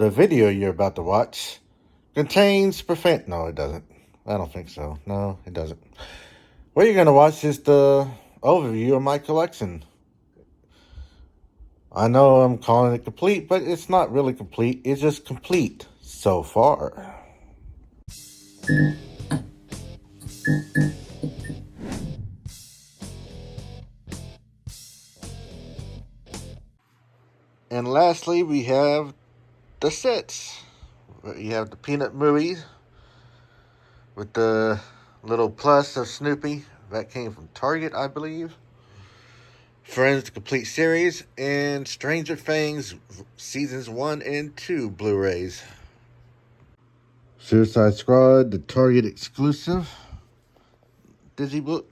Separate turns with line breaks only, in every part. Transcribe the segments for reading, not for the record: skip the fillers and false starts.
The video you're about to watch contains No, it doesn't. I don't think so. No, it doesn't. What you're going to watch is the overview of my collection. I know I'm calling it complete, but it's not really complete. It's just complete so far. And lastly, we have the sets. You have the Peanut movies with the little plus of Snoopy. That came from Target, I believe. Friends, the complete series, and Stranger Things seasons 1 and 2 Blu-rays. Suicide Squad, the Target exclusive Digibook,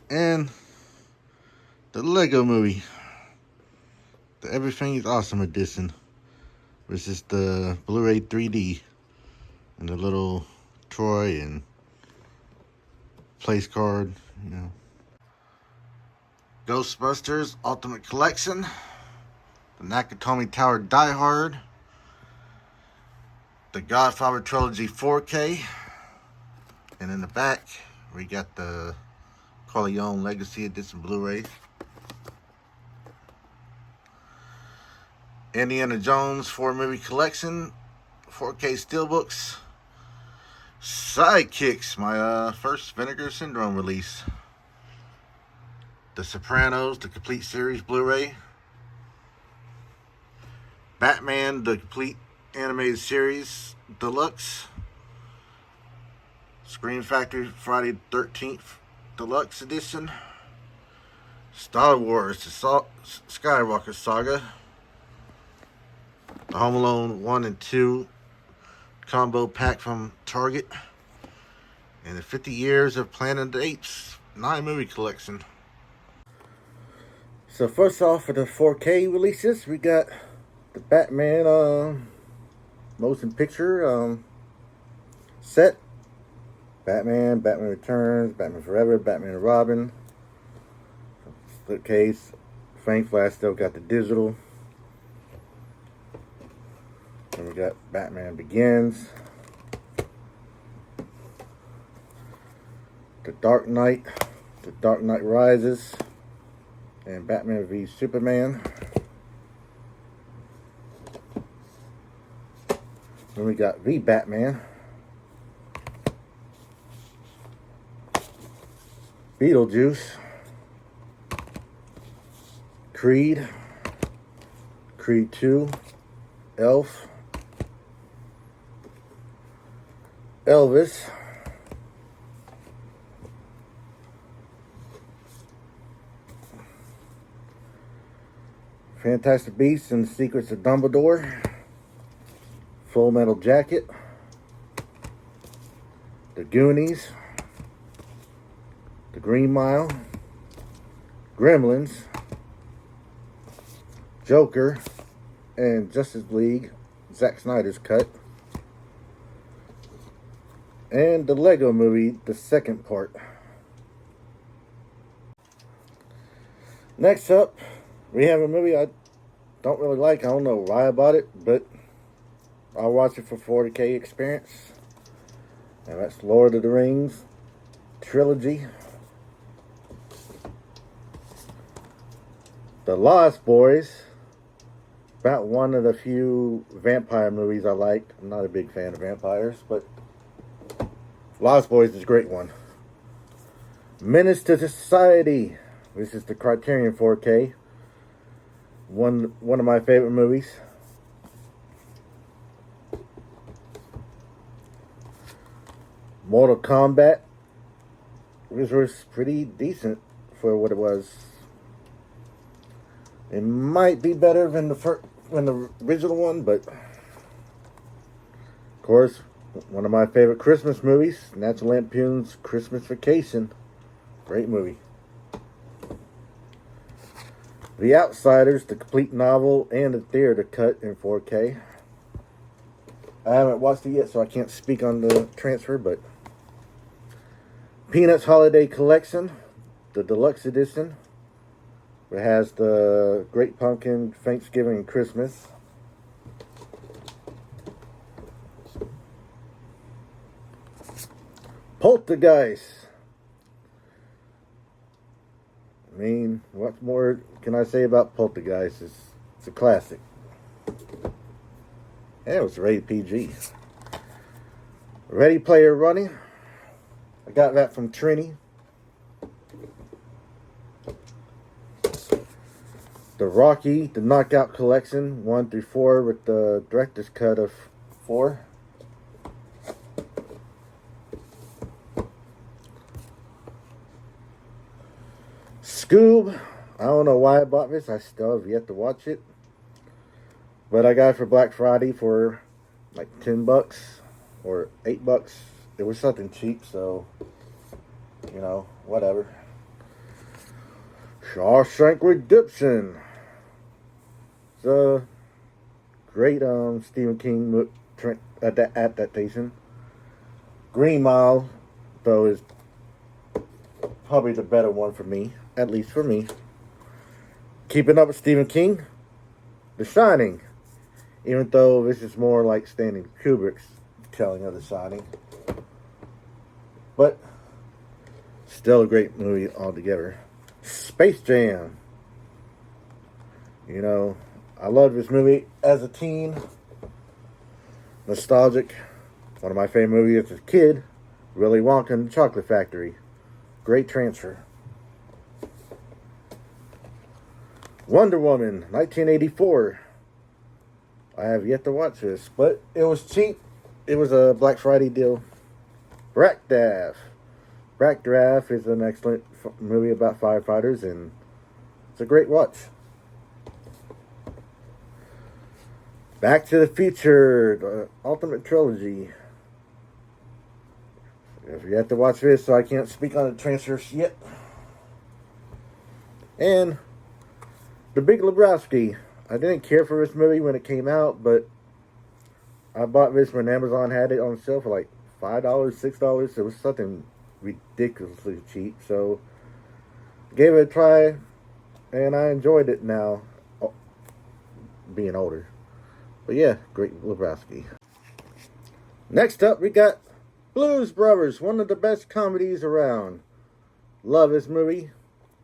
and the Lego Movie, the Everything is Awesome edition, which is the Blu-ray 3D, and the little Troy and place card, you know. Ghostbusters Ultimate Collection, the Nakatomi Tower Die Hard, the Godfather Trilogy 4K, and in the back we got the Corleone Legacy Edition Blu-ray, Indiana Jones 4-movie collection, 4K steelbooks, Sidekicks, my first Vinegar Syndrome release, The Sopranos, the complete series Blu-ray, Batman, the complete animated series deluxe, Scream Factory Friday the 13th deluxe edition, Star Wars, the Skywalker Saga, the Home Alone 1 and 2 combo pack from Target, and the 50 Years of Planet of the Apes 9-movie collection. So first off, for the 4K releases, we got the Batman motion picture set, Batman Returns, Batman Forever, Batman and Robin, split case. Frank Flash still got the digital. And we got Batman Begins, The Dark Knight Rises, and Batman v Superman. Then we got V Batman, Beetlejuice, Creed 2, Elf, Elvis, Fantastic Beasts and the Secrets of Dumbledore, Full Metal Jacket, The Goonies, The Green Mile, Gremlins, Joker, and Justice League, Zack Snyder's cut, and the Lego Movie, the second part. Next up, we have a movie I don't really like. I don't know why I bought it, but I'll watch it for 40K experience. And that's Lord of the Rings trilogy. The Lost Boys, about one of the few vampire movies I like. I'm not a big fan of vampires, but Lost Boys is a great one. Menace to Society. This is the Criterion 4K. One of my favorite movies. Mortal Kombat. This was pretty decent for what it was. It might be better than the original one, but of course, one of my favorite Christmas movies, National Lampoon's Christmas Vacation. Great movie. The Outsiders, the complete novel and the theater cut in 4K. I haven't watched it yet, so I can't speak on the transfer, but Peanuts Holiday Collection, the deluxe edition. It has the Great Pumpkin, Thanksgiving, and Christmas. Poltergeist. I mean, what more can I say about Poltergeist? It's a classic. And it was rated PG. Ready Player Running. I got that from Trini. The Rocky, the Knockout Collection, 1 through 4 with the director's cut of 4. Scoob. I don't know why I bought this. I still have yet to watch it. But I got it for Black Friday for like $10 or $8. It was something cheap, so, you know, whatever. Shawshank Redemption. It's a great Stephen King adaptation. Green Mile, though, is probably the better one for me, at least for me. Keeping up with Stephen King, The Shining, even though this is more like Stanley Kubrick's telling of The Shining. But still a great movie altogether. Space Jam. You know, I loved this movie as a teen. Nostalgic. One of my favorite movies as a kid. Willy Wonka and the Chocolate Factory. Great transfer. Wonder Woman, 1984. I have yet to watch this, but it was cheap. It was a Black Friday deal. Brackdaff. Brackdaff is an excellent movie about firefighters, and it's a great watch. Back to the Future, the Ultimate Trilogy. If you have to watch this, so I can't speak on the transfers yet. And The Big Lebowski. I didn't care for this movie when it came out, but I bought this when Amazon had it on sale for like $5, $6. It was something ridiculously cheap, so gave it a try, and I enjoyed it now, being older. But yeah, great Lebowski. Next up, we got Blues Brothers, one of the best comedies around. Love this movie. You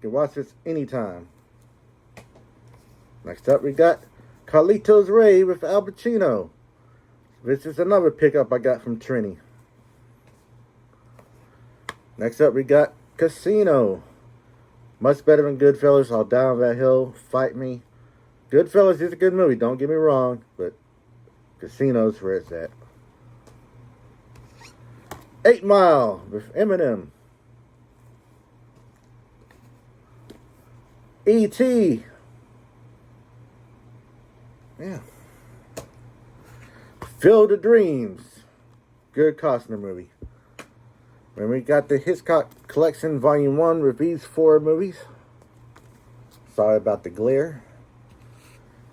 can watch this anytime. Next up, we got Carlitos Ray with Al Pacino. This is another pickup I got from Trini. Next up, we got Casino. Much better than Goodfellas. I'll die on that hill. Fight me. Goodfellas is a good movie, don't get me wrong, but Casino's where it's at. 8 Mile with Eminem. E.T. Yeah. Field of Dreams. Good Costner movie. And we got the Hitchcock Collection Volume 1 with these 4 movies. Sorry about the glare.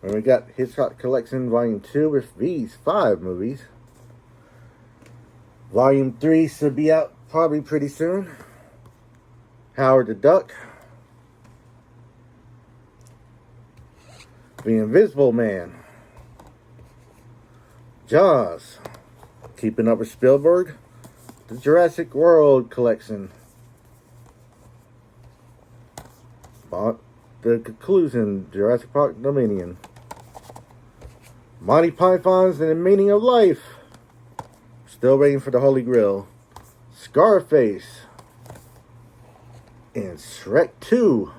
And we got Hitchcock Collection Volume 2 with these 5 movies. Volume 3 should be out probably pretty soon. Howard the Duck. The Invisible Man. Jaws. Keeping Up with Spielberg. The Jurassic World Collection. The Conclusion. Jurassic Park Dominion. Monty Python's and the Meaning of Life. Still waiting for the Holy Grail. Scarface. And Shrek 2.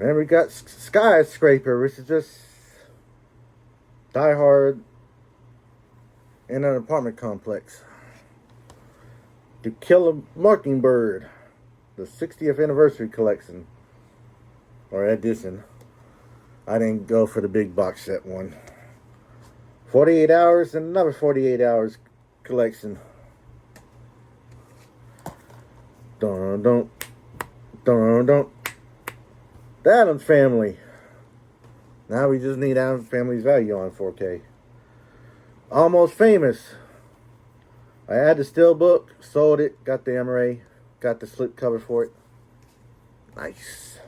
And we got Skyscraper, which is just Die Hard in an apartment complex. To Kill a Mockingbird, the 60th anniversary collection or edition. I didn't go for the big box set one. 48 Hours and another 48 Hours collection. Dun dun dun dun. The Addams Family. Now we just need Addams Family's Value on 4K. Almost Famous. I had the steelbook, sold it, got the MRA, got the slip cover for it. Nice.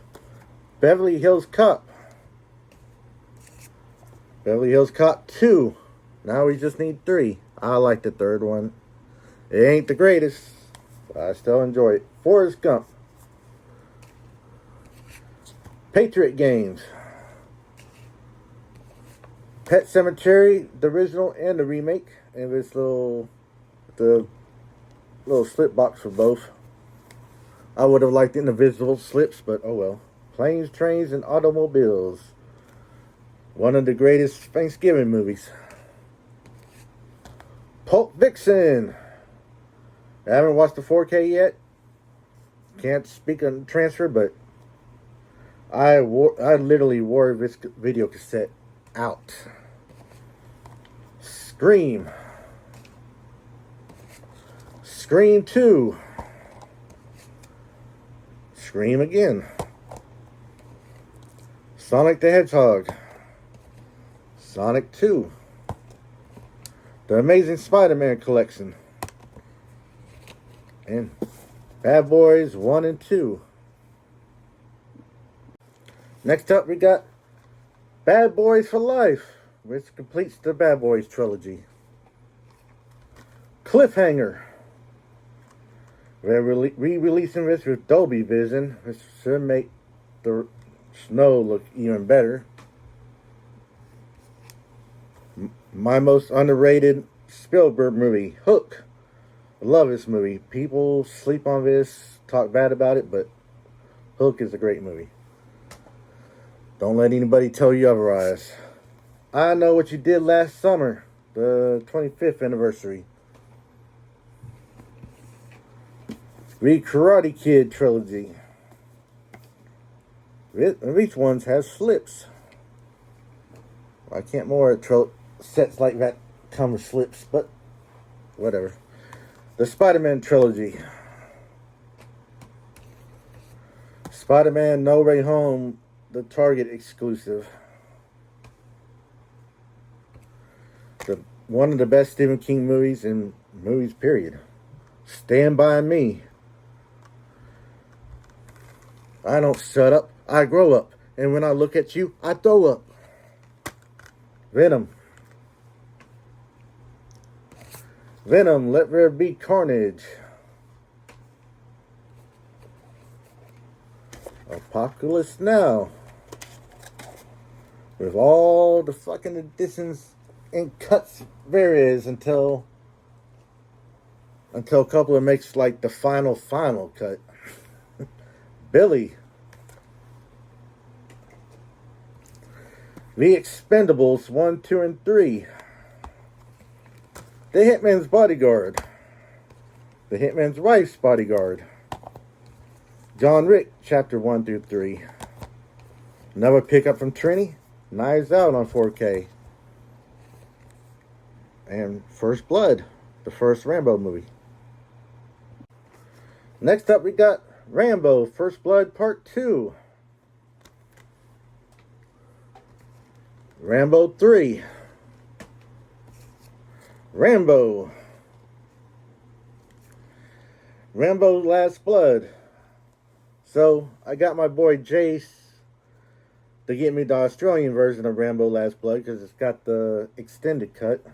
Beverly Hills Cop. Beverly Hills Cop 2. Now we just need 3. I like the third one. It ain't the greatest, but I still enjoy it. Forrest Gump. Patriot Games. Pet Sematary, the original and the remake. And this the little slip box for both. I would have liked individual slips, but oh well. Planes, Trains, and Automobiles. One of the greatest Thanksgiving movies. Pulp Fiction. I haven't watched the 4K yet. Can't speak on transfer, but I literally wore this video cassette out. Scream. Scream 2. Scream again. Sonic the Hedgehog. Sonic 2. The Amazing Spider-Man collection. And Bad Boys 1 and 2. Next up we got Bad Boys for Life, which completes the Bad Boys trilogy. Cliffhanger. They're re-releasing this with Dolby Vision, which should make the snow look even better. My most underrated Spielberg movie, Hook. I love this movie. People sleep on this, talk bad about it, but Hook is a great movie. Don't let anybody tell you otherwise. I Know What You Did Last Summer, the 25th anniversary. The Karate Kid trilogy. Each one has slips. I can't more sets like that come with slips, but whatever. The Spider-Man trilogy. Spider-Man No Way Home, the Target exclusive. One of the best Stephen King movies in movies, period. Stand By Me. I don't shut up, I grow up. And when I look at you, I throw up. Venom. Venom, Let There Be Carnage. Apocalypse Now. With all the fucking additions and cuts there is until Coupler makes like the final cut. Billy. The Expendables 1, 2, and 3. The Hitman's Bodyguard. The Hitman's Wife's Bodyguard. John Wick, Chapter 1 through 3. Another pickup from Trini. Knives Out on 4K. And First Blood, the first Rambo movie. Next up we got Rambo, First Blood Part 2. Rambo 3. Rambo. Rambo Last Blood. So, I got my boy Jace to get me the Australian version of Rambo Last Blood because it's got the extended cut.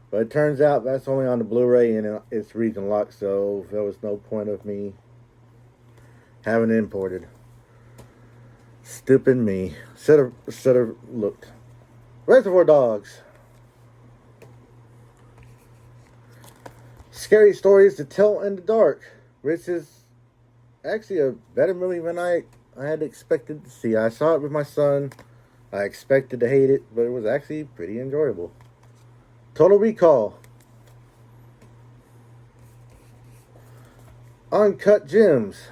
But it turns out that's only on the Blu-ray and it's region locked, so there was no point of me having it imported. Stupid me. Should have looked. Reservoir Dogs. Scary Stories to Tell in the Dark, which is actually a better movie than I had expected to see. I saw it with my son. I expected to hate it, but it was actually pretty enjoyable. Total Recall. Uncut Gems.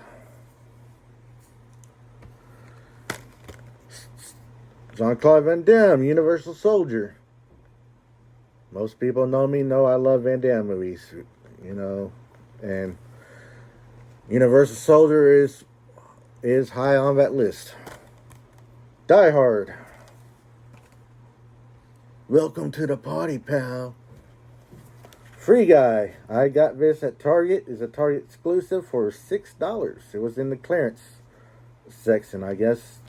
Jean-Claude Van Damme, Universal Soldier. Most people know I love Van Damme movies, and Universal Soldier is high on that list. Die Hard. Welcome to the party, pal. Free Guy. I got this at Target. It's a Target exclusive for $6. It was in the clearance section. I guess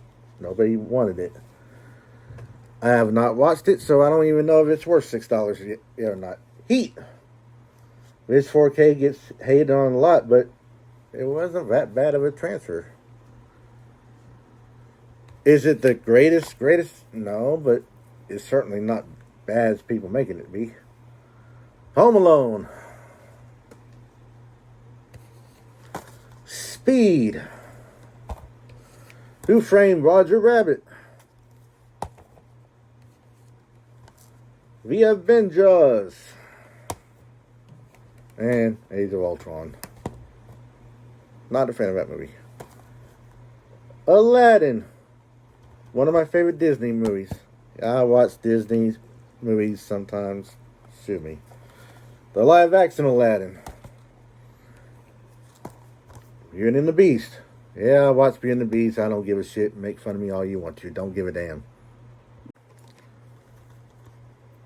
nobody wanted it. I have not watched it, so I don't even know if it's worth $6 yet or not. Heat. This 4K gets hated on a lot, but it wasn't that bad of a transfer. Is it the greatest? No, but it's certainly not bad as people making it be. Home Alone. Speed. Who Framed Roger Rabbit? The Avengers. And Age of Ultron. Not a fan of that movie. Aladdin. One of my favorite Disney movies. I watch Disney movies sometimes. Sue me. The live action Aladdin. Beauty and the Beast. Yeah, I watch Beauty and the Beast. I don't give a shit. Make fun of me all you want to. Don't give a damn.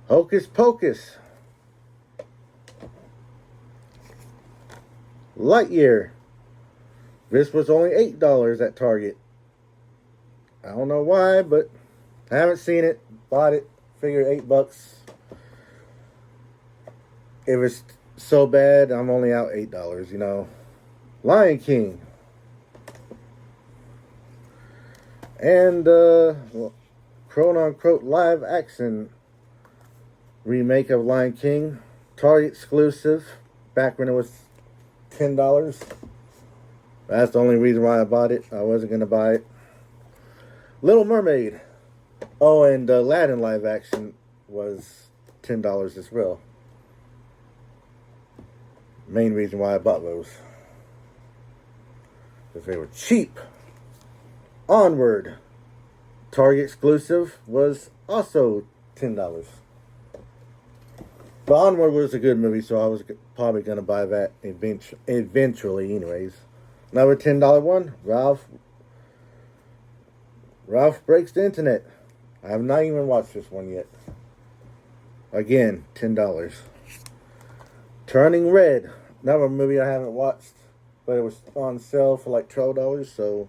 Hocus Pocus. Lightyear. This was only $8 at Target. I don't know why, but I haven't seen it. Bought it. Figured $8. If it's so bad, I'm only out $8, you know. Lion King. And, quote-unquote live action remake of Lion King. Target exclusive. Back when it was $10. That's the only reason why I bought it. I wasn't going to buy it. Little Mermaid. Oh, and Aladdin live action was $10 as well. Main reason why I bought those. Because they were cheap. Onward. Target exclusive was also $10. But Onward was a good movie, so I was probably going to buy that eventually anyways. Another $10 one. Ralph Breaks the Internet. I have not even watched this one yet. Again, $10. Turning Red. Another movie I haven't watched, but it was on sale for like $12, so...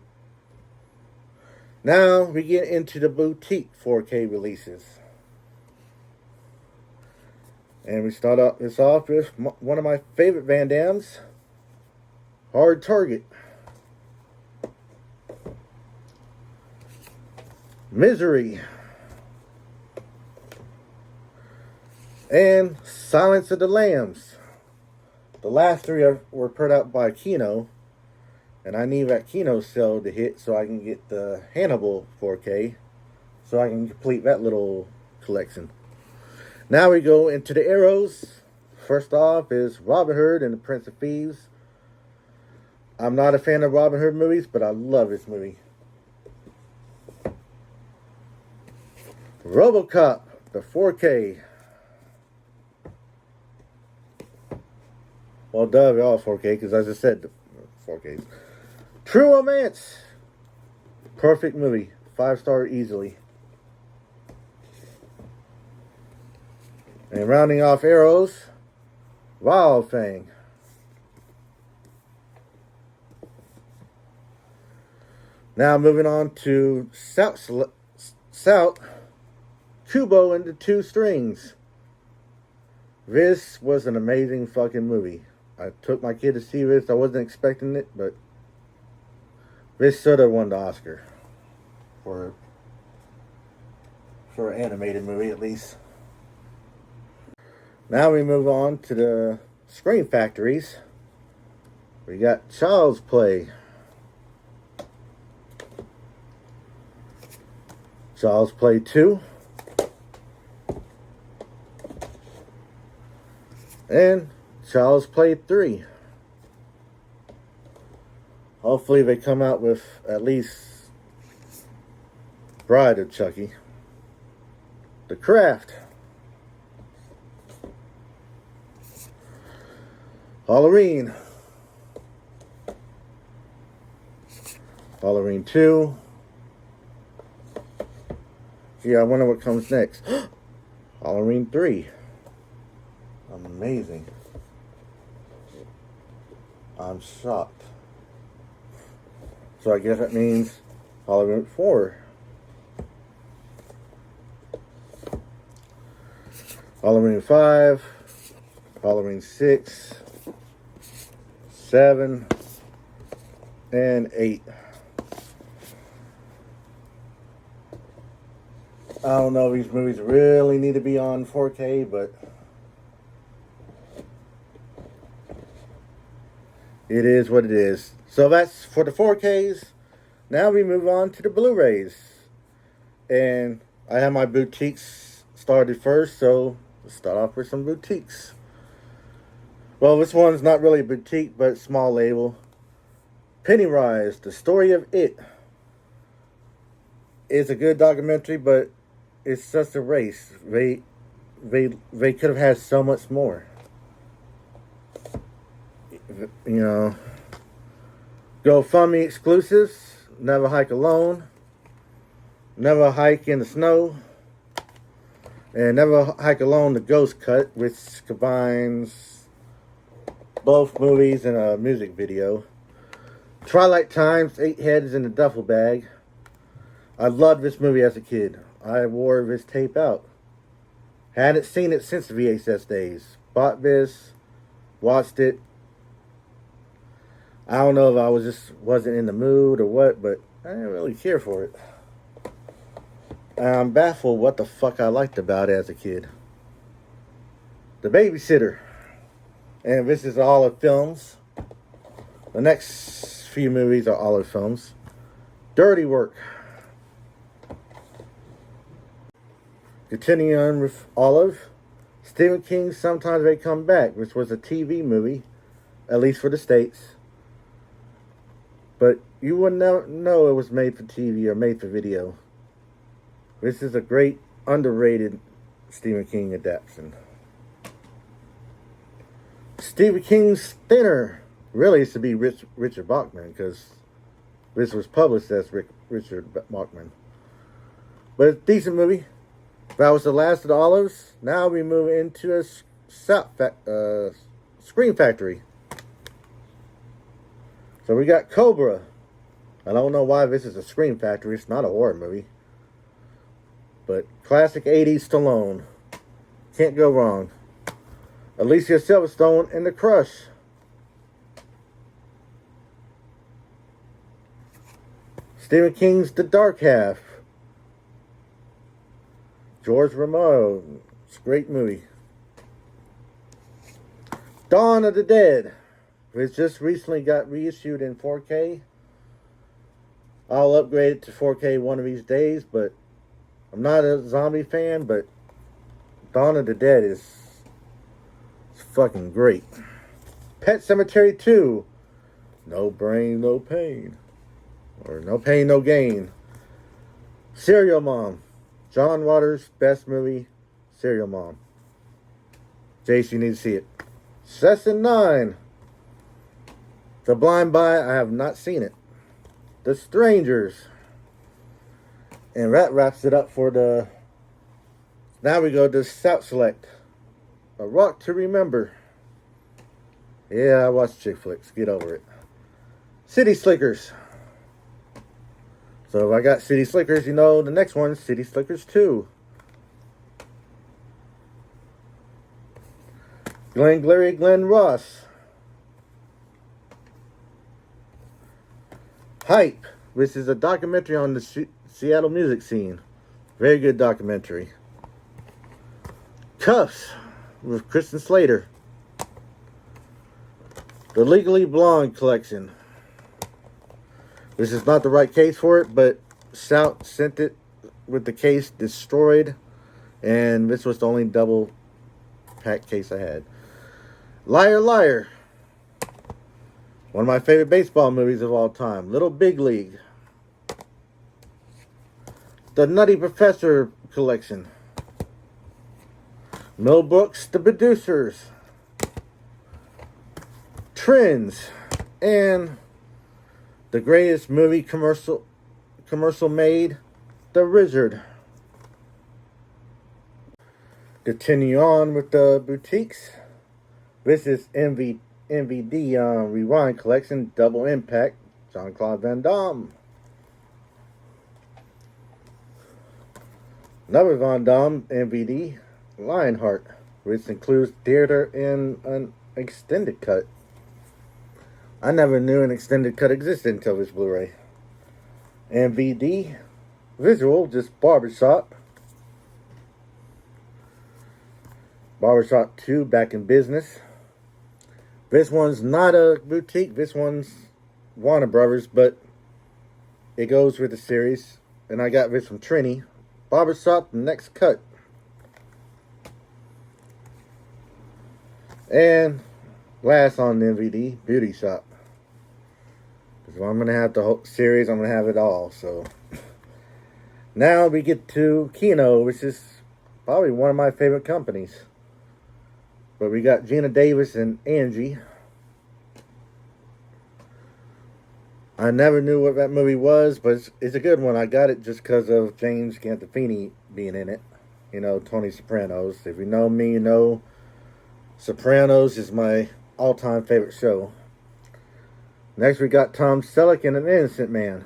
Now we get into the boutique 4K releases. And we start this off with one of my favorite Van Dammes, Hard Target. Misery. And Silence of the Lambs. The last three were put out by Kino. And I need that Kino sale to hit so I can get the Hannibal 4K. So I can complete that little collection. Now we go into the Arrows. First off is Robin Hood and the Prince of Thieves. I'm not a fan of Robin Hood movies, but I love this movie. RoboCop, the 4K. Well, duh, they're all 4K, because as I said, 4Ks. True Romance. Perfect movie. 5-star easily. And rounding off Arrows, Wild Fang. Now moving on to South Kubo and the Two Strings. This was an amazing fucking movie. I took my kid to see this. I wasn't expecting it, but this should have won the Oscar for an animated movie, at least. Now we move on to the Scream Factories. We got Child's Play. Child's Play 2. And Child's Play 3. Hopefully they come out with at least Bride of Chucky. The Craft. Halloween. Halloween 2. Gee, I wonder what comes next. Halloween 3. Amazing. I'm shocked. So I guess that means Halloween 4. Halloween 5. Halloween 6. 7. And 8. I don't know if these movies really need to be on 4K, but it is what it is. So that's for the 4Ks. Now we move on to the Blu-rays. And I have my boutiques started first, so let's start off with some boutiques. Well, this one's not really a boutique, but small label. Pennywise, The Story of It. It's a good documentary, but it's such a race. They could have had so much more. You know, GoFundMe exclusives. Never Hike Alone. Never Hike in the Snow. And Never Hike Alone, the Ghost Cut, which combines both movies and a music video. Twilight Times, 8 Heads in a Duffel Bag. I loved this movie as a kid. I wore this tape out. Hadn't seen it since the VHS days. Bought this, watched it. I don't know if I wasn't in the mood or what, but I didn't really care for it. And I'm baffled what the fuck I liked about it as a kid. The Babysitter. And this is all of films. The next few movies are all of films. Dirty Work. Continuing on with Olive, Stephen King's Sometimes They Come Back, which was a TV movie, at least for the States. But you would never know it was made for TV or made for video. This is a great, underrated Stephen King adaptation. Stephen King's Thinner really used to be Richard Bachman, because this was published as Richard Bachman. But it's a decent movie. That was the last of the olives. Now we move into a Scream Factory. So we got Cobra. I don't know why this is a Scream Factory. It's not a horror movie. But classic 80s Stallone. Can't go wrong. Alicia Silverstone in The Crush. Stephen King's The Dark Half. George Romero. It's a great movie. Dawn of the Dead. It just recently got reissued in 4K. I'll upgrade it to 4K one of these days, but I'm not a zombie fan, but Dawn of the Dead is fucking great. Pet Sematary 2. No Brain, No Pain. Or No Pain, No Gain. Serial Mom. John Waters' best movie, Serial Mom. Jace, you need to see it. Session 9. The Blind Buy, I have not seen it. The Strangers. And that wraps it up for the... Now we go to South Select. A Rock to Remember. Yeah, I watch chick flicks. Get over it. City Slickers. So if I got City Slickers, you know the next one, City Slickers 2. Glengarry Glen Ross. Hype, which is a documentary on the Seattle music scene. Very good documentary. Cuffs with Kristen Slater. The Legally Blonde collection. This is not the right case for it, but Shout sent it with the case destroyed, and this was the only double pack case I had. Liar Liar. One of my favorite baseball movies of all time. Little Big League. The Nutty Professor collection. Mel Brooks, The Producers. Trends. And the greatest movie commercial made, The Wizard. Continue on with the boutiques. This is NVD Rewind collection, Double Impact, Jean-Claude Van Damme. Another Van Damme MVD, Lionheart, which includes theater and an extended cut. I never knew an extended cut existed until this Blu-ray. MVD, visual, just Barbershop. Barbershop 2, back in business. This one's not a boutique. This one's Warner Brothers, but it goes with the series. And I got this from Trini. Barbershop, the next cut. And last on the DVD, Beauty Shop. Because if I'm going to have the whole series, I'm going to have it all. So now we get to Kino, which is probably one of my favorite companies. But we got Gina Davis and Angie. I never knew what that movie was, but it's a good one. I got it just because of James Gandolfini being in it. You know, Tony Sopranos. If you know me, you know Sopranos is my all-time favorite show. Next, we got Tom Selleck and An Innocent Man.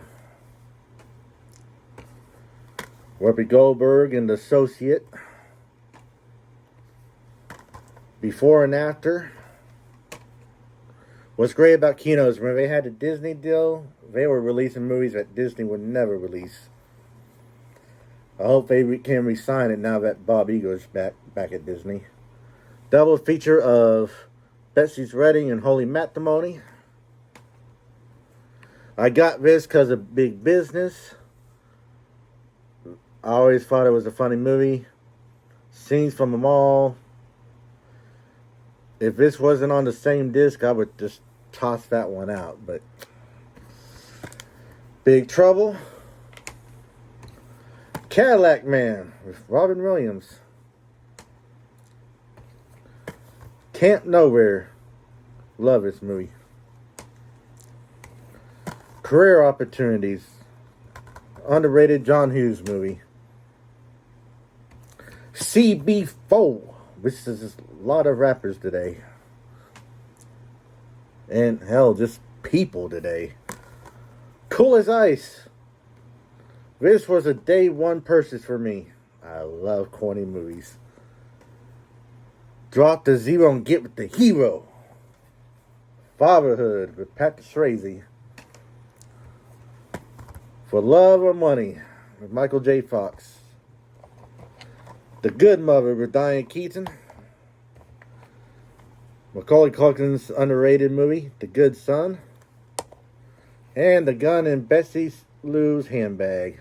Whoopi Goldberg and The Associate. Before and after. What's great about Kino is when they had the Disney deal, they were releasing movies that Disney would never release. I hope they can re-sign it now that Bob Iger's back at Disney. Double feature of Betsy's Wedding and Holy Matrimony. I got this because of Big Business. I always thought it was a funny movie. Scenes from them all. If this wasn't on the same disc, I would just toss that one out. But Big Trouble. Cadillac Man with Robin Williams. Camp Nowhere. Love this movie. Career Opportunities. Underrated John Hughes movie. CB4. Which is just a lot of rappers today. And hell, just people today. Cool as Ice. This was a day one purchase for me. I love corny movies. Drop the Zero and Get with the Hero. Fatherhood with Patrick Swayze. For Love or Money with Michael J. Fox. The Good Mother with Diane Keaton. Macaulay Culkin's underrated movie, The Good Son. And The Gun in Betsy Lou's Handbag.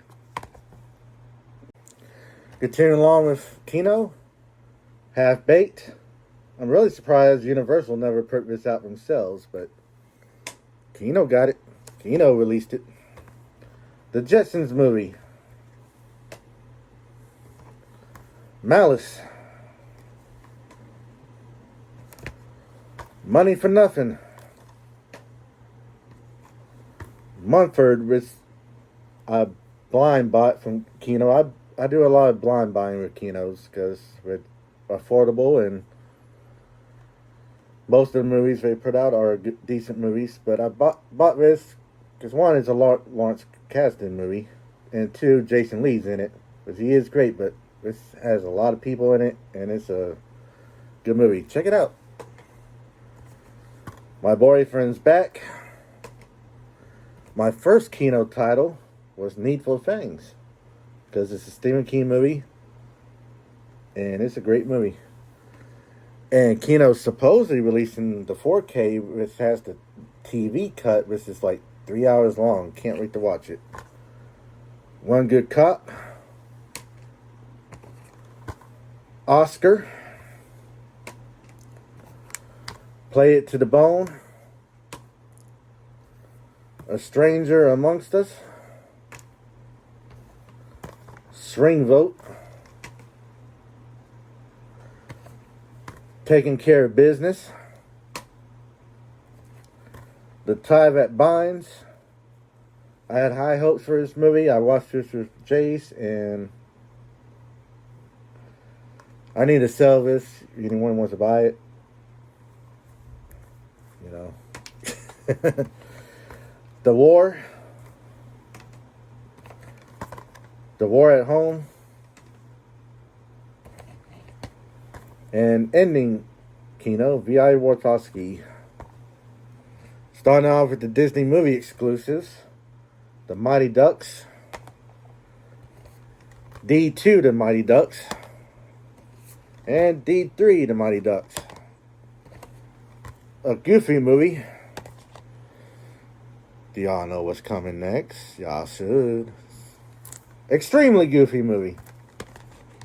Continuing along with Kino. Half Baked. I'm really surprised Universal never put this out themselves, but Kino got it. Kino released it. The Jetsons movie. Malice. Money for Nothing. Mumford with a blind bot from Kino. I do a lot of blind buying with Kinos because they're affordable and most of the movies they put out are decent movies. But I bought this because one, is a Lawrence Kasdan movie, and two, Jason Lee's in it. Because he is great, but this has a lot of people in it, and it's a good movie. Check it out. My Boyfriend's Back. My first Kino title was Needful Things, because it's a Stephen King movie, and it's a great movie. And Kino's supposedly releasing the 4K, which has the TV cut, which is like 3 hours long. Can't wait to watch it. One Good Cop. Oscar. Play It to the Bone. A Stranger Amongst Us. Swing Vote. Taking Care of Business. The Tie That Binds. I had high hopes for this movie. I watched this with Jace, and I need to sell this. If anyone wants to buy it, you know. The War at Home, and Ending Kino, V.I. Wartowski. Starting off with the Disney movie exclusives, The Mighty Ducks, D2, The Mighty Ducks, and D3, The Mighty Ducks. A Goofy movie. Do y'all know what's coming next? Y'all should. Extremely Goofy movie.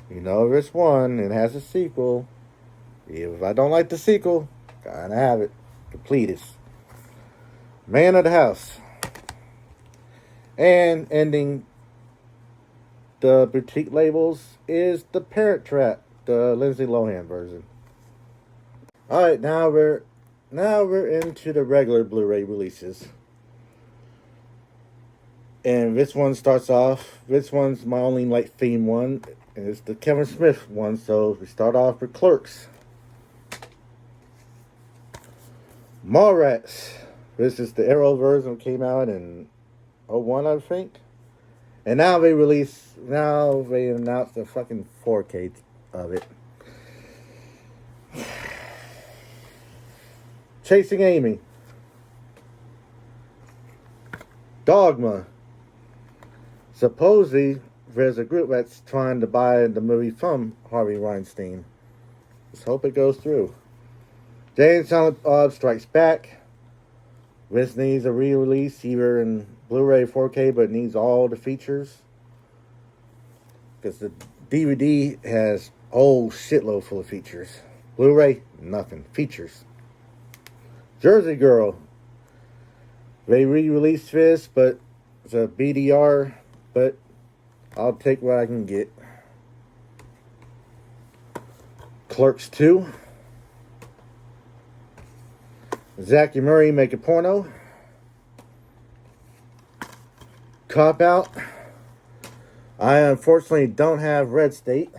You know, if it's one, it has a sequel. If I don't like the sequel, gotta have it. Complete it. Man of the House. And ending the boutique labels is The Parent Trap, the Lindsay Lohan version. Alright, now we're into the regular Blu-ray releases. And this one starts off, this one's my only like theme one, and it's the Kevin Smith one, so we start off with Clerks. Mallrats. This is the Arrow version, came out in 01, I think. And now they announced the fucking 4K of it. Chasing Amy. Dogma. Supposedly, there's a group that's trying to buy the movie from Harvey Weinstein. Let's hope it goes through. Jay and Silent Bob Strikes Back. This needs a re-release either in Blu-ray 4K, but it needs all the features. Because the DVD has a whole shitload full of features. Blu-ray, nothing. Features. Jersey Girl. They re-released this, but it's a BDR. But I'll take what I can get. Clerks 2. Zach and Murray Make a Porno. Cop Out. I unfortunately don't have Red State.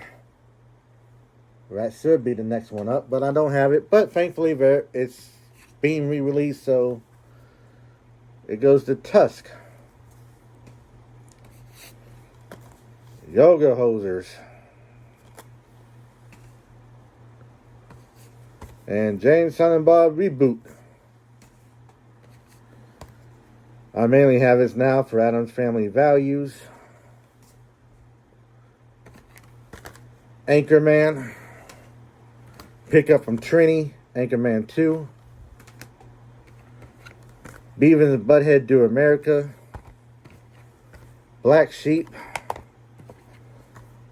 That should be the next one up, but I don't have it. But thankfully, it's being re-released, so it goes to Tusk. Yoga Hosers. And James, Silent Bob Reboot. I mainly have this now for Addams Family Values. Anchorman. Pick Up from Trini. Anchorman 2. Beavis and Butthead Do America. Black Sheep.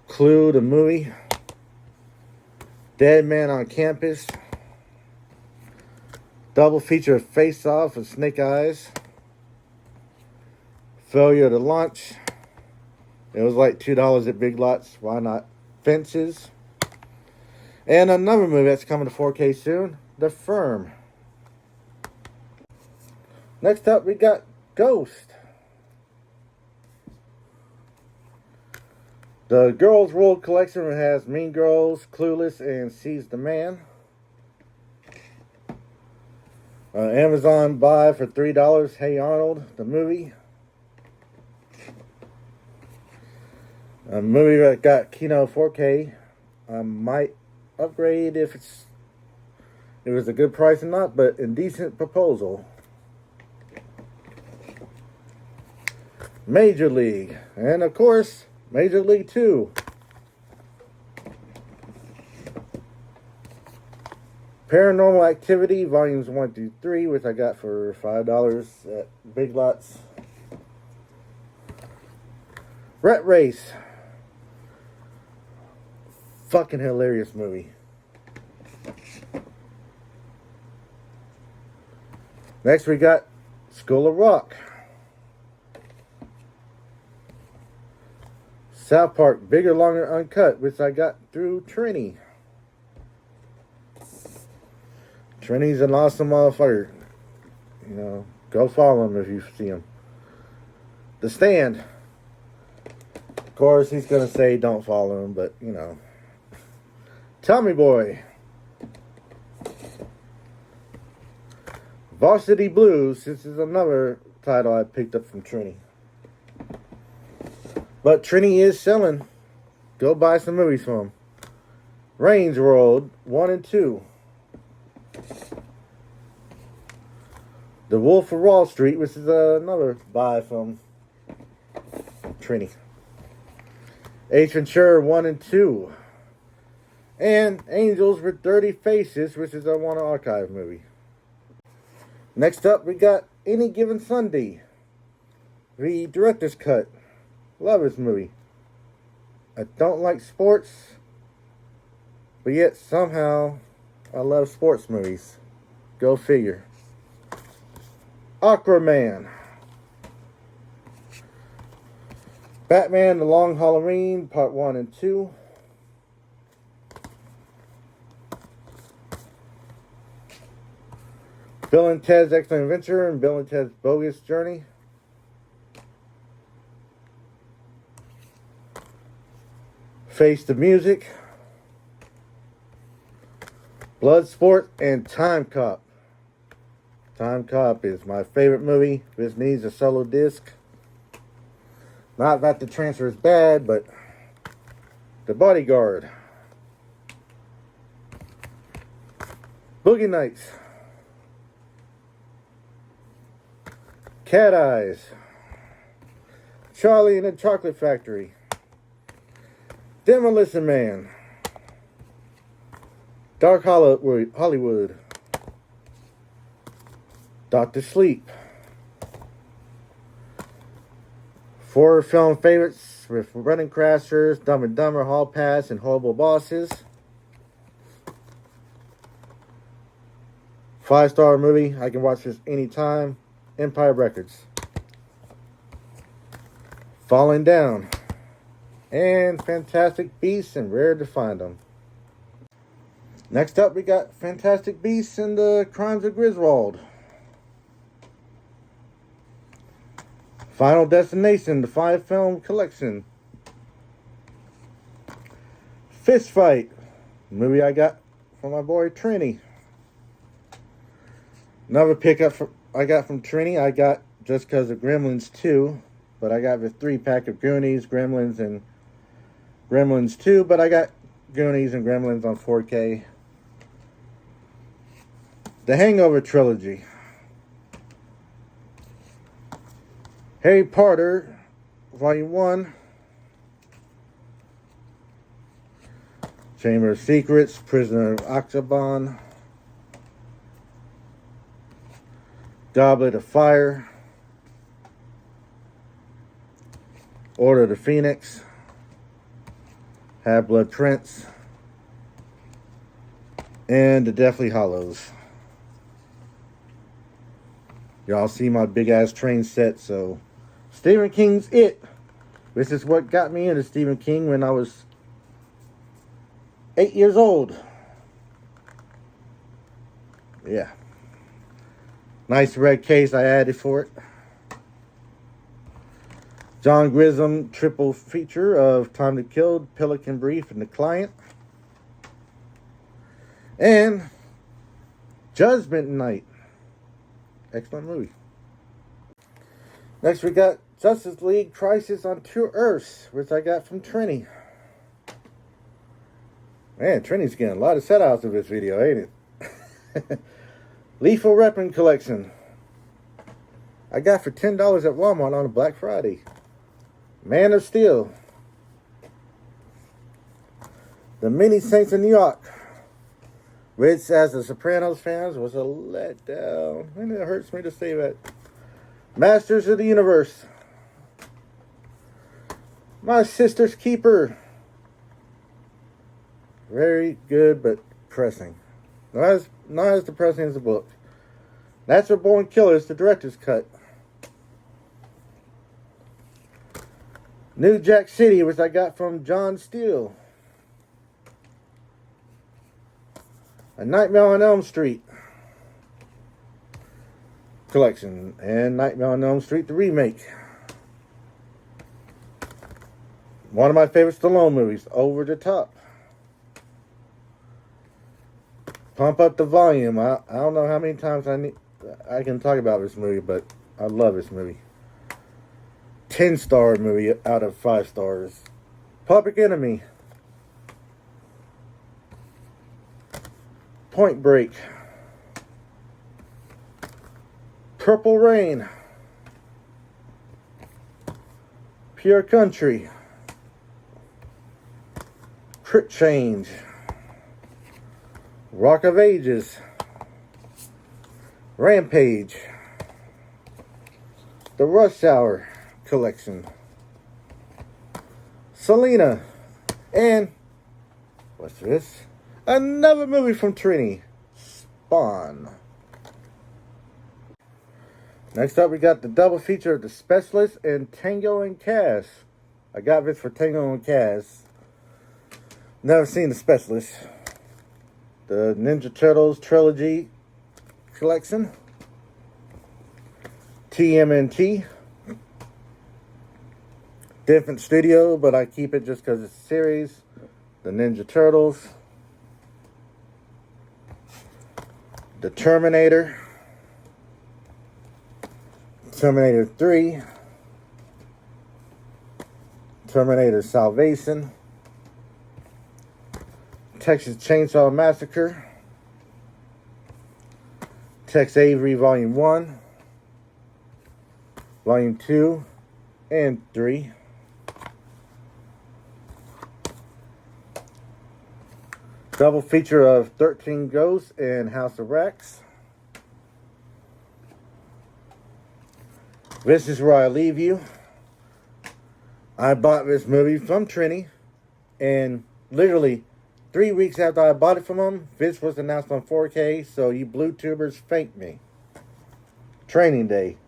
Clue, the movie. Dead Man on Campus. Double feature of Face Off and Snake Eyes. Failure to Launch. It was like $2 at Big Lots. Why not? Fences. And another movie that's coming to 4K soon. The Firm. Next up, we got Ghost. The Girls World Collection has Mean Girls, Clueless, and Seize the Man. Amazon buy for $3. Hey Arnold, the movie. A movie that got Kino 4K. I might upgrade if it was a good price or not, but Indecent Proposal. Major League. And of course, Major League 2. Paranormal Activity, Volumes 1 through 3, which I got for $5 at Big Lots. Rat Race. Fucking hilarious movie. Next we got School of Rock. South Park, Bigger, Longer, Uncut, which I got through Trini. Trini's an awesome motherfucker. You know, go follow him if you see him. The Stand. Of course, he's going to say don't follow him, but, you know. Tommy Boy. Varsity Blues. This is another title I picked up from Trini. But Trini is selling. Go buy some movies from them. Range World 1 and 2. The Wolf of Wall Street, which is another buy from Trini. Ace Ventura 1 and 2. And Angels with Dirty Faces, which is a Warner Archive movie. Next up, we got Any Given Sunday. The director's cut. Love this movie. I don't like sports, but yet somehow I love sports movies. Go figure. Aquaman. Batman The Long Halloween, Part 1 and 2. Bill and Ted's Excellent Adventure and Bill and Ted's Bogus Journey. Face the Music. Bloodsport and Time Cop. Time Cop is my favorite movie. This needs a solo disc. Not that the transfer is bad, but The Bodyguard. Boogie Nights. Cat Eyes. Charlie and the Chocolate Factory. Demolition Man. Dark Hollywood. Dr. Sleep. 4 film favorites with Running Crashers, Dumb and Dumber, Hall Pass, and Horrible Bosses. 5-star movie. I can watch this anytime. Empire Records. Falling Down. And Fantastic Beasts and Rare to Find Them. Next up, we got Fantastic Beasts and the Crimes of Griswold. Final Destination, the 5-film collection. Fist Fight, movie I got from my boy Trini. Another pickup I got from Trini, I got just because of Gremlins 2. But I got the 3-pack of Goonies, Gremlins, and Gremlins 2. But I got Goonies and Gremlins on 4K. The Hangover Trilogy. Harry Potter, Volume 1. Chamber of Secrets, Prisoner of Azkaban. Goblet of Fire. Order of the Phoenix. Half-Blood Prince. And the Deathly Hallows. Y'all see my big-ass train set, so Stephen King's It. This is what got me into Stephen King when I was 8 years old. Yeah. Nice red case I added for it. John Grisham triple feature of Time to Kill, Pelican Brief, and The Client. And Judgment Night. Excellent movie. Next we got Justice League Crisis on Two Earths, which I got from Trini. Man, Trini's getting a lot of set outs of this video, ain't it? Lethal Weapon Collection. I got for $10 at Walmart on a Black Friday. Man of Steel. The Many Saints of New York. Which, as the Sopranos fans, was a letdown. And it hurts me to say that. Masters of the Universe. My Sister's Keeper. Very good, but depressing. Not as depressing as the book. Natural Born Killers, the director's cut. New Jack City, which I got from John Steele. A Nightmare on Elm Street collection. And Nightmare on Elm Street, the remake. One of my favorite Stallone movies, Over the Top. Pump Up the Volume. I don't know how many times I can talk about this movie, but I love this movie. 10-star movie out of 5 stars. Public Enemy. Point Break. Purple Rain. Pure Country. Crit Change. Rock of Ages. Rampage. The Rush Hour collection. Selena. And what's this? Another movie from Trini. Spawn. Next up, we got the double feature of The Specialist and Tango and Cash. I got this for Tango and Cash. Never seen The Specialist. The Ninja Turtles trilogy collection. TMNT. Different studio, but I keep it just because it's a series. The Ninja Turtles. The Terminator. Terminator 3. Terminator Salvation. Texas Chainsaw Massacre. Tex Avery Volume 1. Volume 2 and 3. Double feature of 13 Ghosts and House of Rex. This is where I leave you. I bought this movie from Trini, and literally 3 weeks after I bought it from them, this was announced on 4K, so you Blu-Tubers thank me. Training Day.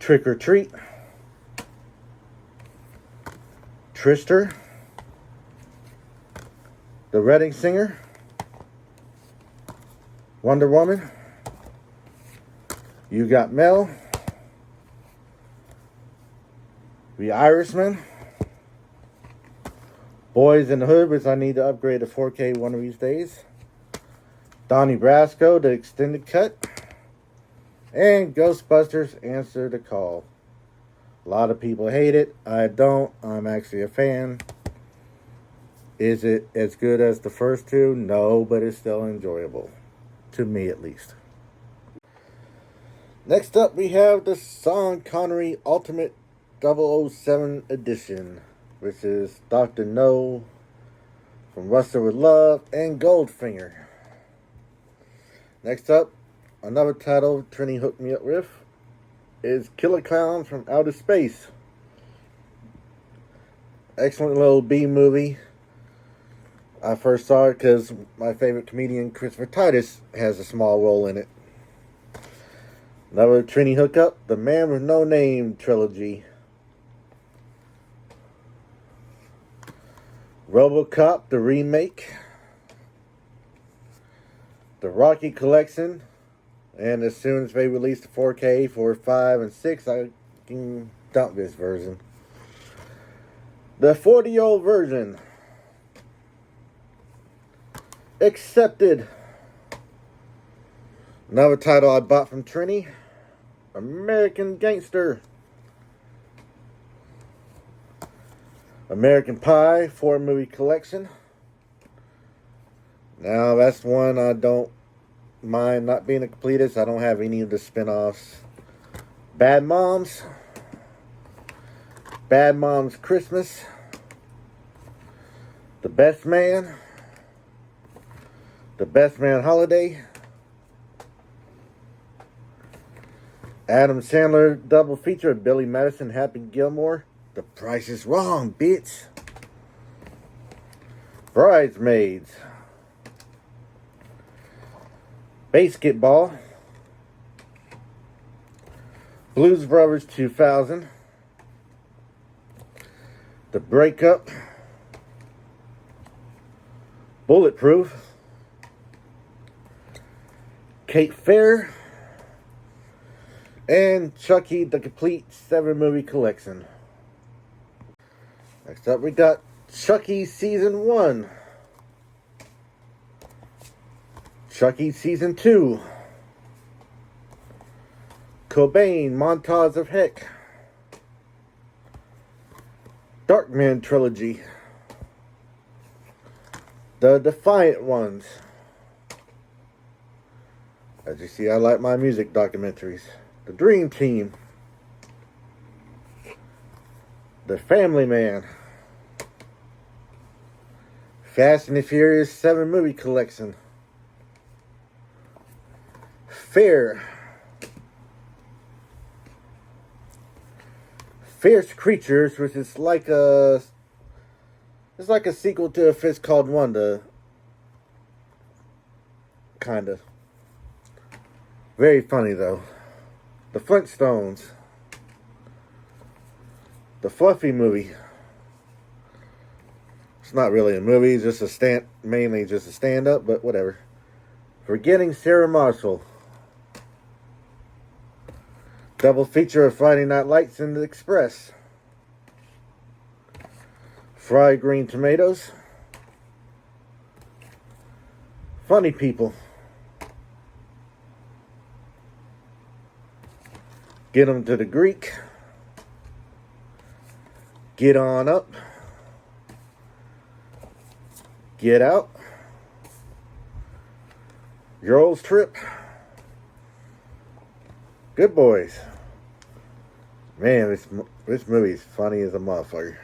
Trick or Treat. Trister. The Wedding Singer. Wonder Woman. You Got Mail. The Irishman. Boys in the Hood, which I need to upgrade to 4K one of these days. Donnie Brasco, the extended cut. And Ghostbusters Answer the Call. A lot of people hate it. I don't. I'm actually a fan. Is it as good as the first two? No, but it's still enjoyable. To me, at least. Next up, we have the Sean Connery Ultimate 007 Edition, which is Dr. No, From Russia with Love, and Goldfinger. Next up, another title Trini hooked me up with is Killer Clowns from Outer Space. Excellent little B movie. I first saw it because my favorite comedian, Christopher Titus, has a small role in it. Another Trini hookup, The Man with No Name trilogy. RoboCop, the remake. The Rocky collection. And as soon as they release the 4K for 5 and 6, I can dump this version. The 40-year-old version. Accepted. Another title I bought from Trini. American Gangster. American Pie 4-movie collection. Now that's one I don't mind not being a completist. I don't have any of the spin-offs. Bad Moms. Bad Moms Christmas. The Best Man. The Best Man Holiday. Adam Sandler double feature of Billy Madison, Happy Gilmore. The Price is Wrong, bitch. Bridesmaids. Basketball. Blues Brothers 2000. The Breakup. Bulletproof. Kate Fair. And Chucky, the complete 7-movie collection. Next up, we got Chucky Season 1. Chucky Season 2. Cobain Montage of Heck. Darkman Trilogy. The Defiant Ones. As you see, I like my music documentaries. The Dream Team. The Family Man. Fast and the Furious 7 movie collection. Fear. Fierce Creatures, which is like a... It's like a sequel to A Fist Called Wanda. Kinda. Very funny though. The Flintstones. The Fluffy Movie. It's not really a movie, it's just mainly just a stand-up, but whatever. Forgetting Sarah Marshall. Double feature of Friday Night Lights and The Express. Fried Green Tomatoes. Funny People. Get 'em to the Greek. Get On Up. Get Out. Girls Trip. Good Boys. Man, this movie's funny as a motherfucker.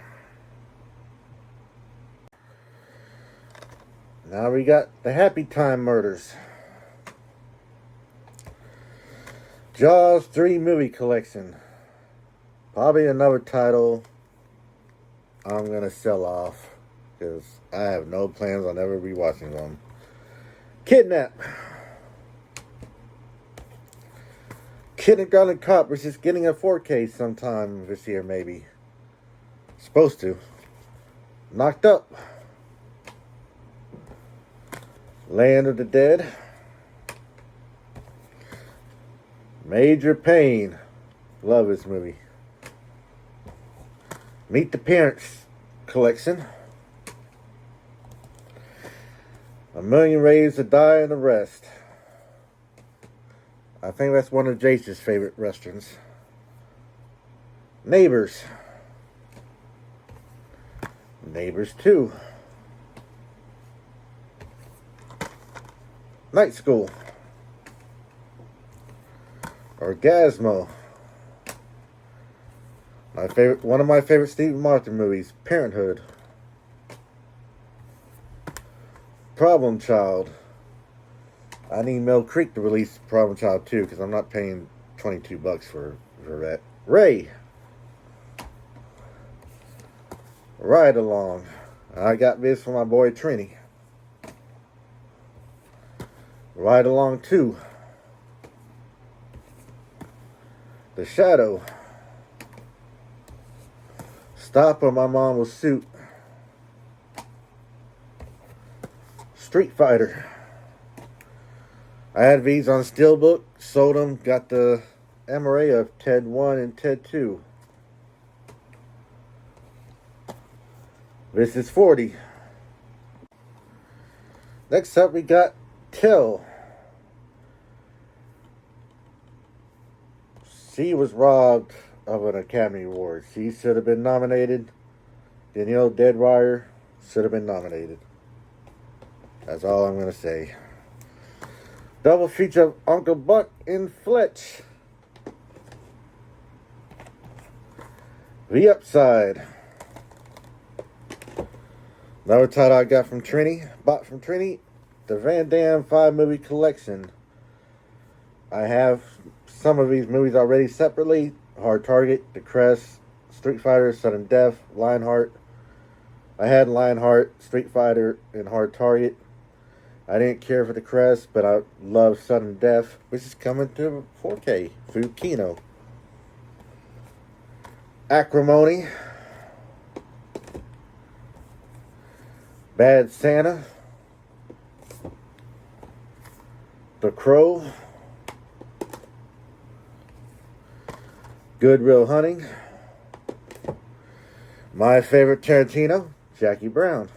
Now we got the Happy Time Murders. Jaws 3 movie collection. Probably another title I'm gonna sell off because I have no plans on ever rewatching them. Kidnap. Kindergarten Cop, which is getting a 4K sometime this year, maybe. Supposed to. Knocked Up. Land of the Dead. Major Pain. Love this movie. Meet the Parents collection. A Million Ways to Die and the Rest. I think that's one of Jace's favorite westerns. Neighbors. Neighbors 2. Night School. Orgasmo. One of my favorite Steve Martin movies, Parenthood. Problem Child. I need Mill Creek to release Problem Child 2 because I'm not paying $22 for that. Ray. Ride Along. I got this for my boy Trini. Ride Along 2. The Shadow. Stop or My Mom Will Shoot. Street Fighter. I had these on Steelbook, sold them, got the MRA of Ted 1 and Ted 2. This is 40. Next up we got Till. She was robbed of an Academy Award. She should have been nominated. Danielle Deadwire should have been nominated. That's all I'm going to say. Double feature of Uncle Buck and Fletch. The Upside. Another title I got from Trini. Bought from Trini. The Van Damme 5 movie collection. I have some of these movies already separately. Hard Target, The Crest, Street Fighter, Sudden Death, Lionheart. I had Lionheart, Street Fighter, and Hard Target. I didn't care for The Crest, but I love Sudden Death, which is coming to 4K through Kino. Acrimony. Bad Santa. The Crow. Good Will Hunting. My favorite Tarantino, Jackie Brown.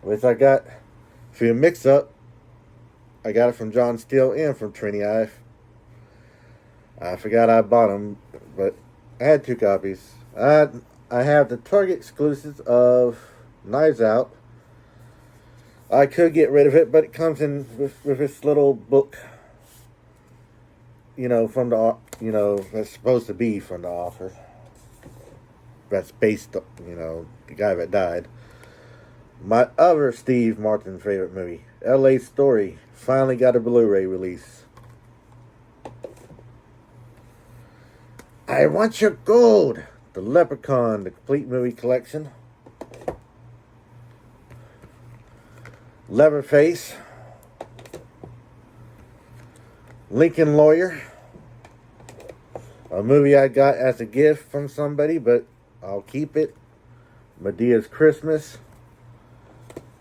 Which I got through a mix-up I got it from John Steele and from Trini. I forgot I bought them, but I had 2 copies. I have the Target exclusives of Knives Out. I could get rid of it, but it comes in with this little book, from the, that's supposed to be from the author. That's based, the guy that died. My other Steve Martin favorite movie, L.A. Story, finally got a Blu-ray release. I Want Your Gold, The Leprechaun, the complete movie collection. Leatherface, Lincoln Lawyer, a movie I got as a gift from somebody, but I'll keep it. Medea's Christmas.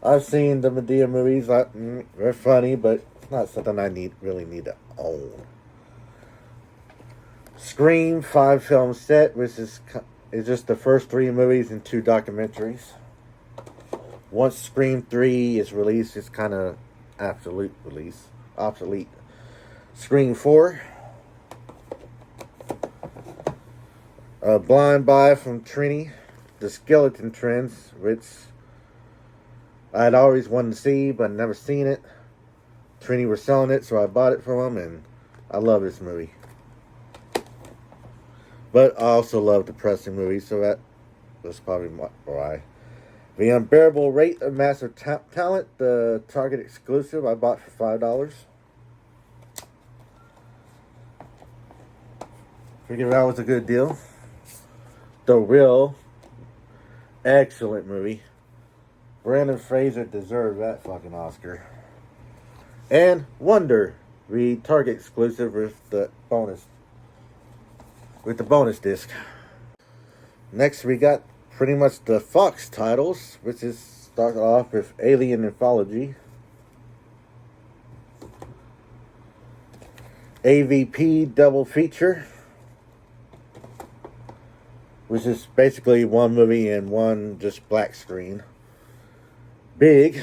I've seen the Medea movies. They're funny, but it's not something I really need to own. Scream 5-film set, which is just the first 3 movies and 2 documentaries. Once Scream 3 is released, it's kind of obsolete. Scream 4. A blind buy from Trini. The Skeleton Trends, which I'd always wanted to see, but never seen it. Trini were selling it, so I bought it from them, and I love this movie. But I also love depressing movies, so that's probably why. The Unbearable Rate of Massive Talent, the Target exclusive, I bought for $5. Figured that was a good deal. The Real, excellent movie. Brandon Fraser deserved that fucking Oscar. And Wonder, the Target exclusive with the bonus disc. Next we got pretty much the Fox titles, which is started off with Alien Anthology, AVP Double Feature, which is basically 1 movie and 1 just black screen. Big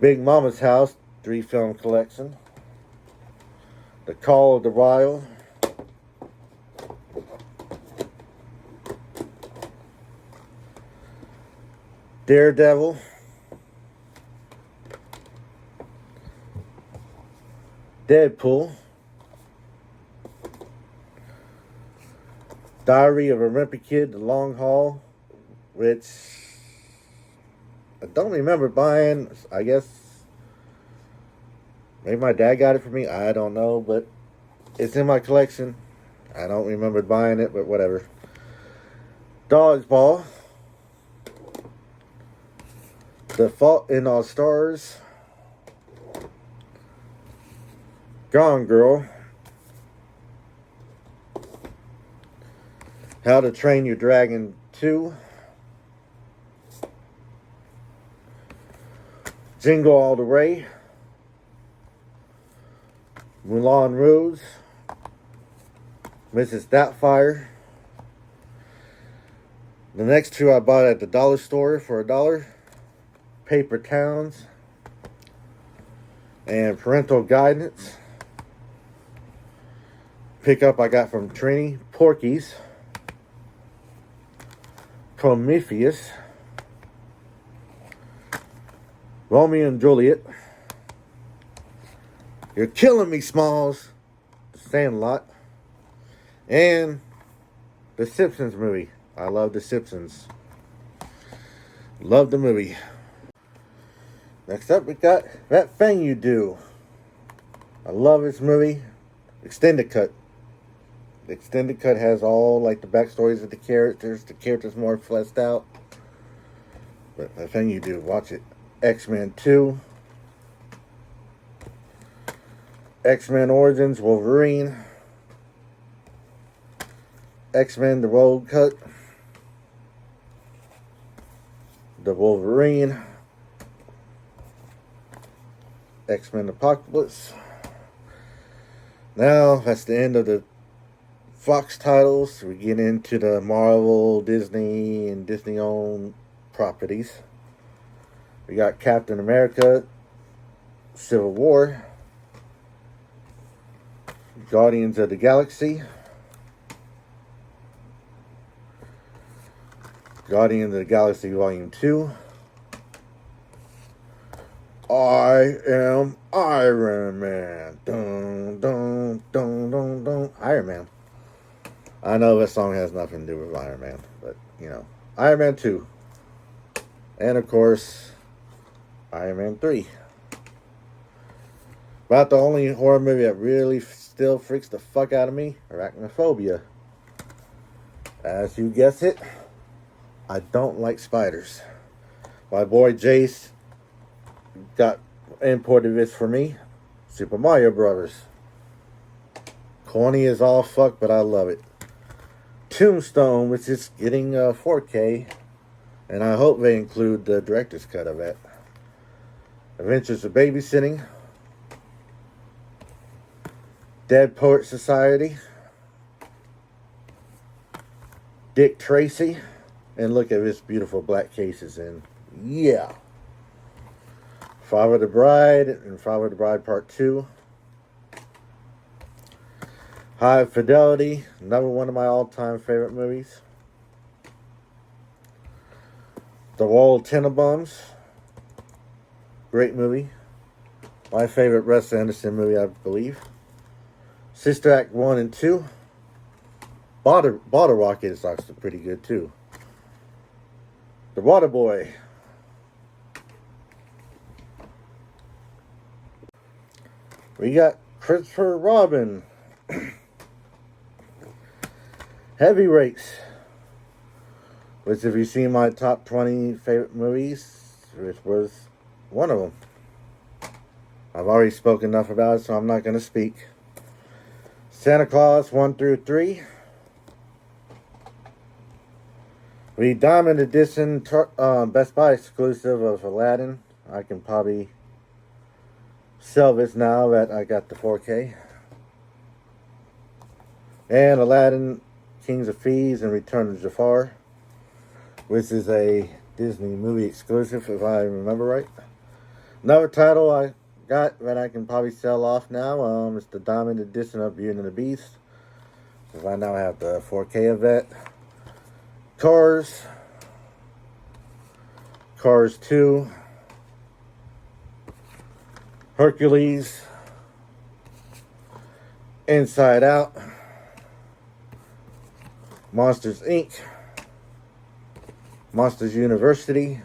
Mama's House 3-film collection. The Call of the Wild. Daredevil. Deadpool. Diary of a Wimpy Kid, The Long Haul, which I don't remember buying. I guess maybe my dad got it for me. I don't know, but it's in my collection. I don't remember buying it, but whatever. Dodgeball. The Fault in Our Stars. Gone Girl. How to Train Your Dragon 2. Jingle All the Way. Moulin Rouge. Mrs. Doubtfire. The next 2 I bought at the dollar store for $1. Paper Towns. And Parental Guidance. Pickup I got from Trini. Porky's. Prometheus. Romeo and Juliet. You're Killing Me, Smalls. The Sandlot. And the Simpsons movie. I love The Simpsons. Love the movie. Next up, we got That Thing You Do. I love this movie. Extended cut. The extended cut has all like the backstories of the characters. The characters more fleshed out. But That Thing You Do, watch it. X-Men 2. X-Men Origins Wolverine. X-Men The Road Cut. The Wolverine. X-Men Apocalypse. Now, that's the end of the Fox titles. We get into the Marvel, Disney, and Disney-owned properties. We got Captain America, Civil War, Guardians of the Galaxy, Guardians of the Galaxy Volume 2, I Am Iron Man. Dun, dun, dun, dun, dun. Iron Man. I know this song has nothing to do with Iron Man, but, you know. Iron Man 2. And, of course, Iron Man 3. About the only horror movie that really still freaks the fuck out of me, Arachnophobia. As you guess it, I don't like spiders. My boy Jace got imported this for me. Super Mario Brothers. Corny as all fuck, but I love it. Tombstone, which is getting 4K, and I hope they include the director's cut of it. Adventures of Babysitting, Dead Poet Society, Dick Tracy, and look at this beautiful black cases in. Yeah. Father the Bride and Father the Bride Part 2. High Fidelity, another one of my all-time favorite movies. The Royal Tenenbaums, great movie. My favorite Wes Anderson movie, I believe. Sister Act 1 and 2. Bottle Rocket is actually pretty good too. The Water Boy. We got Christopher Robin. Heavyweights. Which, if you see my top 20 favorite movies, which was one of them. I've already spoken enough about it, so I'm not going to speak. Santa Claus 1 through 3. The Diamond Edition Best Buy exclusive of Aladdin. I can probably sell this now that I got the 4K. And Aladdin, Kings of Thieves, and Return of Jafar, which is a Disney movie exclusive, if I remember right. Another title I got that I can probably sell off now is the Diamond Edition of Beauty and the Beast, because I now have the 4K of that. Cars 2, Hercules, Inside Out, Monsters Inc., Monsters University,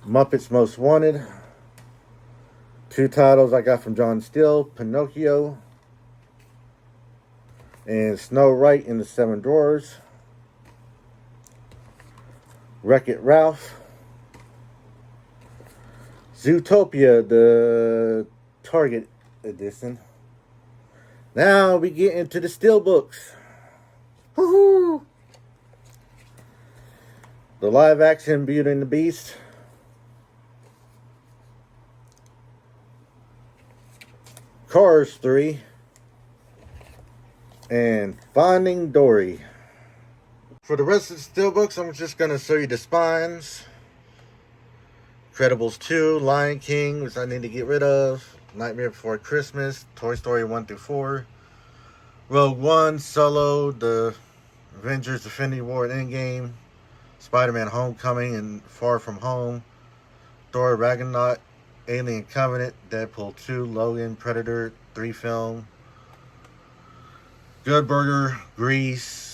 Muppets Most Wanted. 2 titles I got from John Steele, Pinocchio, and Snow White in the 7 Dwarfs. Wreck-It Ralph, Zootopia, the Target edition. Now we get into the Steelbooks. Woohoo! The live action Beauty and the Beast. Cars 3. And Finding Dory. For the rest of the steelbooks, I'm just going to show you the spines. Incredibles 2, Lion King, which I need to get rid of. Nightmare Before Christmas, Toy Story 1 through 4. Rogue One, Solo, The Avengers, Infinity War and Endgame. Spider-Man Homecoming and Far From Home. Thor Ragnarok, Alien Covenant, Deadpool 2, Logan, Predator 3 film. Good Burger, Grease.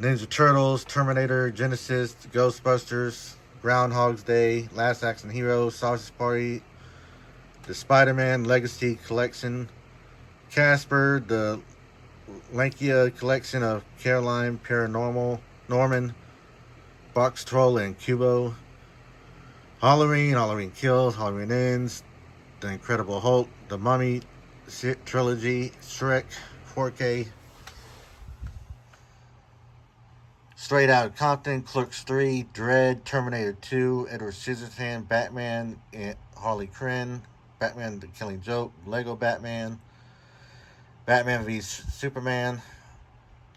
Ninja Turtles, Terminator, Genesis, Ghostbusters, Groundhog's Day, Last Action Hero, Sausage Party, the Spider-Man Legacy Collection, Casper, the Lankia Collection of Caroline, Paranormal, Norman, Box Troll, and Kubo, Halloween, Halloween Kills, Halloween Ends, The Incredible Hulk, The Mummy Trilogy, Shrek, 4K, Straight Outta Compton, Clerks 3, Dread, Terminator 2, Edward Scissorhands, Batman, and Harley Quinn, Batman the Killing Joke, Lego Batman, Batman v Superman,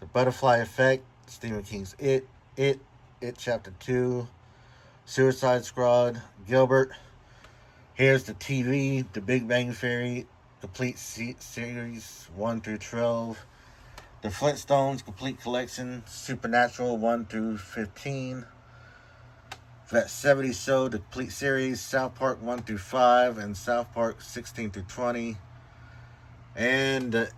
The Butterfly Effect, Stephen King's It Chapter 2, Suicide Squad, Gilbert, Here's the TV, The Big Bang Theory, complete series 1 through 12. The Flintstones complete collection, Supernatural 1 through 15. That 70s Show, the complete series, South Park 1 through 5, and South Park 16 through 20. And the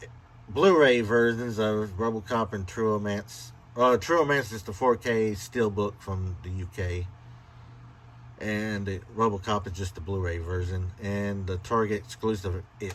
Blu-ray versions of RoboCop and True Romance. True Romance is the 4K steelbook from the UK. And the RoboCop is just the Blu-ray version. And the Target exclusive It.